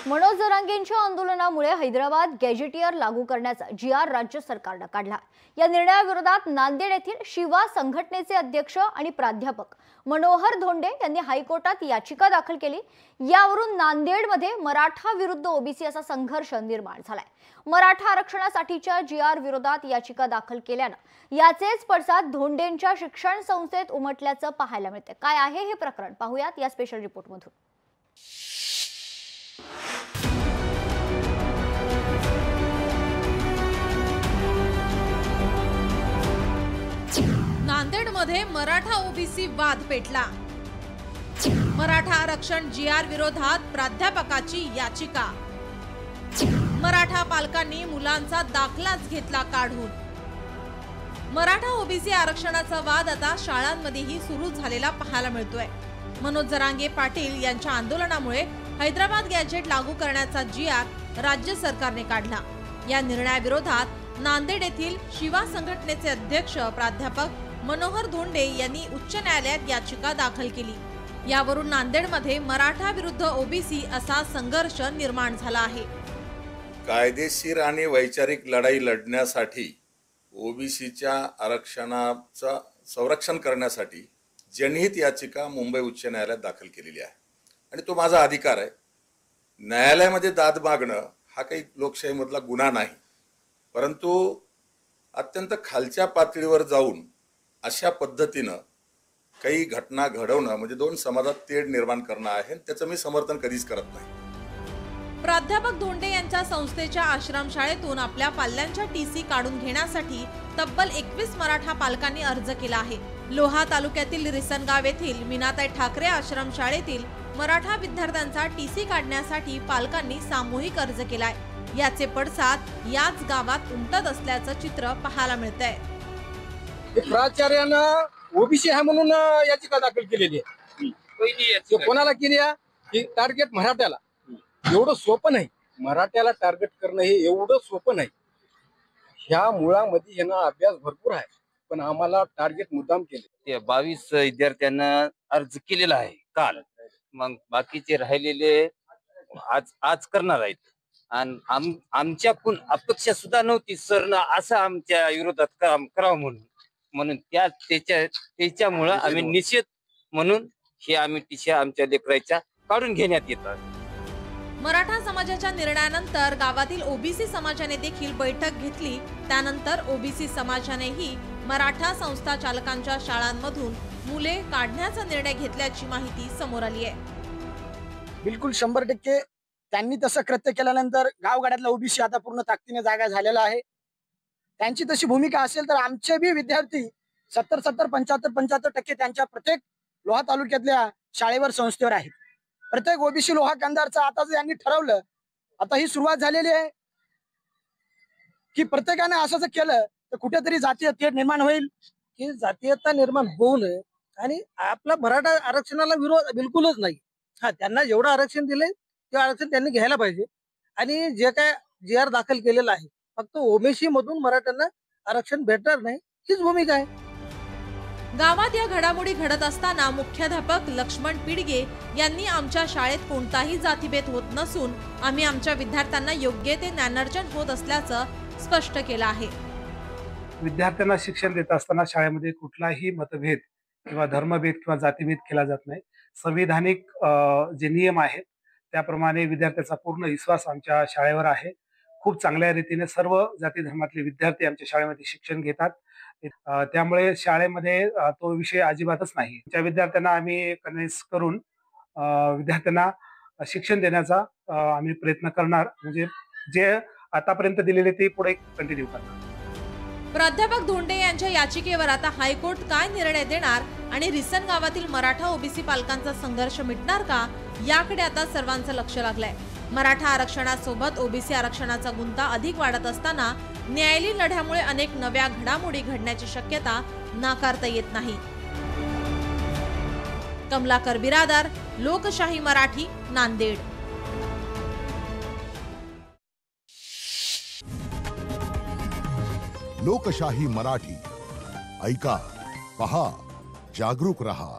मनोज जरांगेंच्या आंदोलनामुळे हैदराबाद गॅजेटियर लागू करण्याचा जी.आर. राज्य सरकारने काढला। या निर्णयाविरोधात नांदेड येथील शिवा संघटनेचे अध्यक्ष आणि प्राध्यापक मनोहर धोंडे यांनी हायकोर्टात याचिका दाखल केली। यावरून नांदेडमध्ये मराठा विरुद्ध ओबीसी असा संघर्ष निर्माण झालाय। मराठा आरक्षणासाठीच्या जी.आर. विरोधात याचिका दाखल केल्याने याचेच पडसाद धोंडेंच्या शिक्षण संस्थेत उमटल्याचं पाहायला मिळते। काय आहे हे प्रकरण पाहूयात या स्पेशल रिपोर्टमधून। नांदेडमध्ये मराठा ओबीसी वाद पेटला। मराठा आरक्षण जी.आर. विरोधात प्राध्यापकाची याचिका। मराठा पालकांनी मुलांचा दाखलाच घेतला काढून। मराठा ओबीसी आरक्षणाचा वाद आता शाळांमध्येही सुरू झालेला पाहायला मिळतोय। मनोज जरांगे पाटील यांच्या आंदोलनामुळे हैदराबाद गॅजेट लागू करण्याचा जी.आर. राज्य सरकारने काढला। या निर्णयाविरोधात नांदेड येथील शिवा संघटनेचे अध्यक्ष प्राध्यापक मनोहर धोंडे यांनी उच्च न्यायालयात याचिका दाखल केली। यावरून नांदेडमध्ये मराठा विरुद्ध ओबीसी असा संघर्ष निर्माण झाला आहे। कायदेशीर आणि वैचारिक लढाई लढण्यासाठी ओबीसीच्या आरक्षणाचा संरक्षण करण्यासाठी जनहित याचिका मुंबई उच्च न्यायालयात दाखल केलेली आहे आणि तो माझा अधिकार आहे। न्यायालयामध्ये दाद मागणं हा काही लोकशाहीमधला गुन्हा नाही, परंतु अत्यंत खालच्या पातळीवर जाऊन अशा पद्धतीनं काही घटना घडवणं म्हणजे दोन समाजात तेढ निर्माण करणं आहे। त्याचं मी समर्थन कधीच करत नाही। प्राध्यापक धोंडे यांच्या संस्थेच्या आश्रमशाळेतून आपल्या पाल्यांच्या टीसी काढून घेण्यासाठी तब्बल 21 मराठा पालकांनी अर्ज केला आहे। लोहा तालुक्यातील रिसनगाव येथील मीनाताई ठाकरे आश्रमशाळेतील मराठा विद्यार्थ्यांचा टीसी काढण्यासाठी पालकांनी सामूहिक अर्ज केलाय। याचे पडसाद याच गावात उमटत असल्याचं चित्र पाहायला मिळतंय। प्राचार्यानं ओबीसी आहे म्हणून याचिका दाखल केलेली आहे। कोणाला केली आहे की टार्गेट मराठ्याला। एवढं सोपं नाही, मराठ्याला टार्गेट करणं हे एवढं सोपं नाही। ह्या मुळामध्ये यांना अभ्यास भरपूर आहे, पण आम्हाला टार्गेट मुद्दाम केले। 22 विद्यार्थ्यांना अर्ज केलेला आहे काल, मग बाकीचे राहिलेले आज करणार आहेत। आणि आमच्याकडून अपेक्षा सुद्धा नव्हती सरनं असं आमच्या विरोधात करावं म्हणून त्याच्यामुळं आम्ही निषेध म्हणून हे आम्ही टीसी आमच्या लेकराच्या काढून घेण्यात येतात। मराठा समाजाच्या निर्णयानंतर गावातील ओबीसी समाजाने देखील बैठक घेतली। त्यानंतर ओबीसी समाजानेही मराठा संस्था चालकांच्या शाळांमधून मुले काढण्याचा निर्णय घेतल्याची माहिती समोर आली आहे। बिलकुल 100% त्यांनी तसं कृत्य केल्यानंतर गावगाड्यातला ओबीसी आता पूर्ण ताकदीने जागा झालेला आहे। त्यांची तशी भूमिका असेल तर आमचे बी विद्यार्थी 70-70, 75-75% त्यांच्या प्रत्येक लोहा तालुक्यातल्या शाळेवर संस्थेवर आहेत। प्रत्येक ओबीसी लोहा कंधारचा आता जे यांनी ठरवलं, आता ही सुरुवात झालेली आहे की प्रत्येकाने असं जर केलं तर कुठेतरी जातीय तेढ निर्माण होईल। की जातीयता निर्माण होऊ नये आणि आपला मराठा आरक्षणाला विरोध बिलकुलच नाही। हा, त्यांना जेवढं आरक्षण दिलंय ते आरक्षण त्यांनी घ्यायला पाहिजे। आणि जे काय जी.आर. दाखल केलेला आहे फक्त ओबीसी मधून मराठ्यांना आरक्षण भेटणार नाही हीच भूमिका आहे। गावात या घडामोडी घडत असताना मुख्याध्यापक लक्ष्मण पिडगे यांनी आमच्या शाळेत कोणताही जातीभेद होत नसून आम्ही आमच्या विद्यार्थ्यांना योग्य ते ज्ञानार्जन होत असल्याचं स्पष्ट केलं आहे। विद्यार्थ्यांना शिक्षण देत असताना शाळेमध्ये कुठलाही मतभेद किंवा धर्मभेद किंवा जातीभेद केला जात नाही। संविधानिक जे नियम आहेत त्याप्रमाणे विद्यार्थ्यांचा पूर्ण विश्वास आमच्या शाळेवर आहे। खूप चांगल्या रीतीने सर्व जाती धर्मातले विद्यार्थी आमच्या शाळेमध्ये शिक्षण घेतात, त्यामुळे शाळेमध्ये तो विषय अजिबातच नाही। त्या विद्यार्थ्यांना आम्ही कन्व्हिन्स करून विद्यार्थ्यांना शिक्षण देण्याचा आम्ही प्रयत्न करणार, म्हणजे जे आतापर्यंत दिलेले ते पुढे कंटिन्यू करणार। प्राध्यापक धोंडे यांच्या याचिकेवर आता हायकोर्ट काय निर्णय देणार आणि रिसन गावातील मराठा ओबीसी पालकांचा संघर्ष मिटणार का, याकडे आता सर्वांचं लक्ष लागलंय। मराठा आरक्षणासोबत ओबीसी आरक्षणाचा गुंता अधिक वाढत असताना न्यायालयीन लढ्यामुळे अनेक नव्या घडामोडी घडण्याची शक्यता नाकारता येत नाही। कमलाकर बिरादार, लोकशाही मराठी, नांदेड। लोकशाही मराठी, ऐका, पहा, जागरूक रहा।